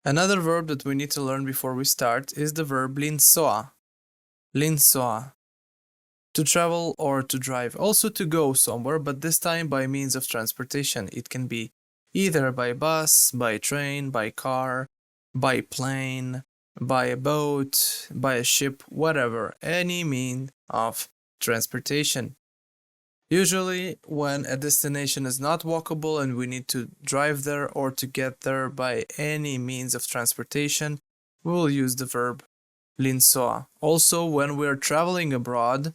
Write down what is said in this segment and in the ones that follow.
Another verb that we need to learn before we start is the verb linsoa. Linsoa. To travel or to drive. Also to go somewhere, but this time by means of transportation. It can be either by bus, by train, by car, by plane, by a boat, by a ship, whatever. Any mean of transportation. Usually, when a destination is not walkable and we need to drive there or to get there by any means of transportation, we will use the verb linsoa. Also, when we are traveling abroad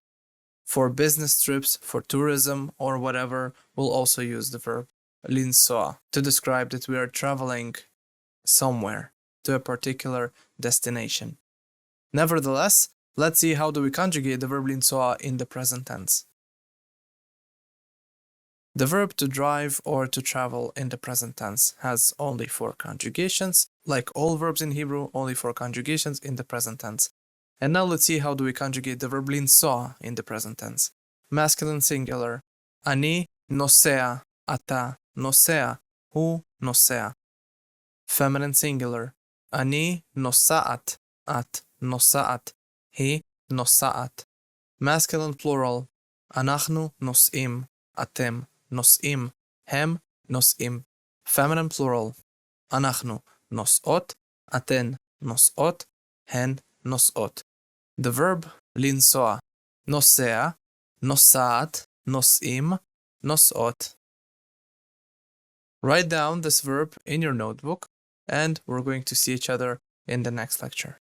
for business trips, for tourism or whatever, we'll also use the verb linsoa to describe that we are traveling somewhere to a particular destination. Nevertheless, let's see how do we conjugate the verb linsoa in the present tense. The verb to drive or to travel in the present tense has only 4 conjugations. Like all verbs in Hebrew, only 4 conjugations in the present tense. And now let's see how do we conjugate the verb linsoa in the present tense. Masculine singular. Ani nosea, ata nosea, hu nosea. Feminine singular. Ani nosaat, at nosaat, hi nosaat. Masculine plural. Anachnu nosim, atem נוסעים, הם נוסעים. Feminine plural. אנחנו נוסעות, אתן נוסעות, הן נוסעות. The verb לנסוע. נוסע, נוסעת, נוסעים, נוסעות. Write down this verb in your notebook and we're going to see each other in the next lecture.